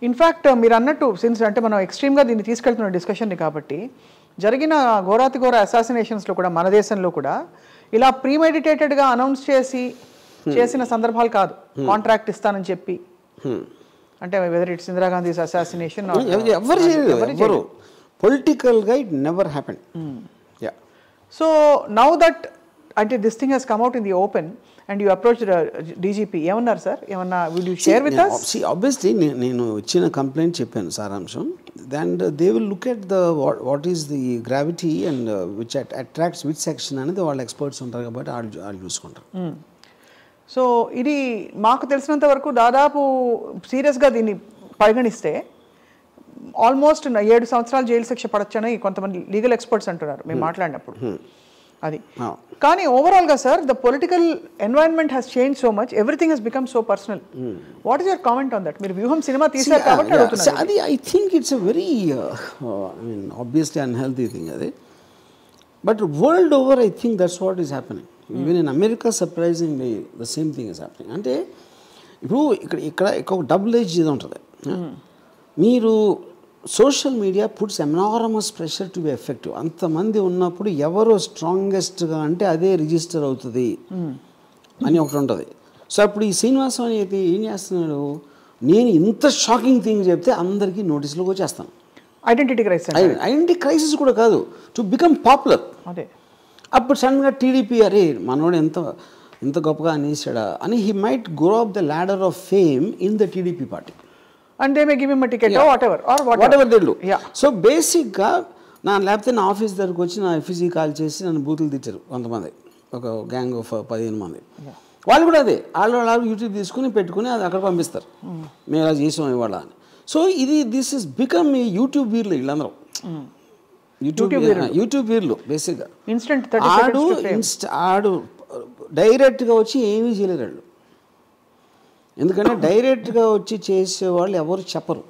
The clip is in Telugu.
ఇన్ఫ్యాక్ట్ మీరు అన్నట్టు సిన్స్ అంటే మనం ఎక్స్ట్రీమ్గా దీన్ని తీసుకెళ్తున్న డిస్కషన్ని కాబట్టి జరిగిన ఘోరాతి ఘోర అసాసినేషన్స్లో కూడా మన దేశంలో కూడా ఇలా ప్రీమెడిటేటెడ్గా అనౌన్స్ చేసిన సందర్భాలు కాదు. కాంట్రాక్ట్ ఇస్తానని చెప్పి అంటే వెదర్ ఇట్స్ ఇందిరాగాంధీస్ అసాసినేషన్ ఎవరు పొలిటికల్గా it never happen. So now that అంటే this thing Hess come out in the open and you approached DGP ఏమన్నారు సార్? ఏమన్నా will you share with us? See, obviously నేను ఇచ్చిన కంప్లైంట్ చెప్పాను సారాంశం. And they will look at the what is the gravity and which attracts which section అనేది వాళ్ళ ఎక్స్పర్ట్స్ ఉంటారు కాబట్టి వాళ్ళు చూసుకుంటారు. సో ఇది మాకు తెలిసినంత వరకు దాదాపు సీరియస్గా దీన్ని పరిగణిస్తే ఆల్మోస్ట్ 7 సంవత్సరాలు జైలు శిక్ష పడొచ్చని కొంతమంది లీగల్ ఎక్స్పర్ట్స్ అంటున్నారు మేము మాట్లాడినప్పుడు. అది కానీ ఓవరాల్గా sir the political environment has change so much, everything he's become so personal. What is your comment on that? మీరు వ్యూహం సినిమా తీశారు కాబట్టి అడుగుతున్నారు. అది I think it's a very obviously unhealthy thing అది. But world over I think that's what is happening. Even in America surprisingly the same thing is happening. అంటే ఇప్పుడు ఇక్కడ ఒక డబుల్ ఏజ్ ఇది ఉంటుంది. మీరు social media puts ఎనారమస్ pressure to be effective. అంతమంది ఉన్నప్పుడు ఎవరో స్ట్రాంగెస్ట్గా అంటే అదే రిజిస్టర్ అవుతుంది అని ఒకటి ఉంటుంది. సో అప్పుడు ఈ శ్రీనివాసం అయితే ఏం చేస్తున్నాడు, నేను ఇంత షాకింగ్ థింగ్ చెప్తే అందరికీ నోటీసులోకి వచ్చేస్తాను. ఐడెంటిటీ క్రైసిస్ కూడా కాదు, టు బికమ్ పాపులర్. అదే అప్పుడు సడన్గా టీడీపీ అరే మనోడు ఎంత గొప్పగా అనేసాడా అని he might grow up the ladder of fame in the TDP party. And they may give him a ticket or whatever they do. So basically లేకపోతే నా ఆఫీస్ దగ్గరకు వచ్చి నా ఎఫ్ఈసీ కాల్ చేసి నన్ను బూతులు తిట్టారు కొంతమంది, ఒక గ్యాంగ్ ఆఫ్ 15 మంది. వాళ్ళు కూడా అదే వాళ్ళు యూట్యూబ్ తీసుకుని పెట్టుకుని అది అక్కడ పంపిస్తారు, మేము ఇలా చేసాం ఇవాళ అని. సో దిస్ ఇస్ బికమ్ ఈ యూట్యూబ్ వీర్లు వీళ్ళందరూ. యూట్యూబ్ వీర్లు బేసిక్గా ఆడు డైరెక్ట్గా వచ్చి ఏమీ చేయలేరు వాళ్ళు. ఎందుకంటే డైరెక్ట్గా వచ్చి చేసేవాళ్ళు ఎవరు చెప్పరు.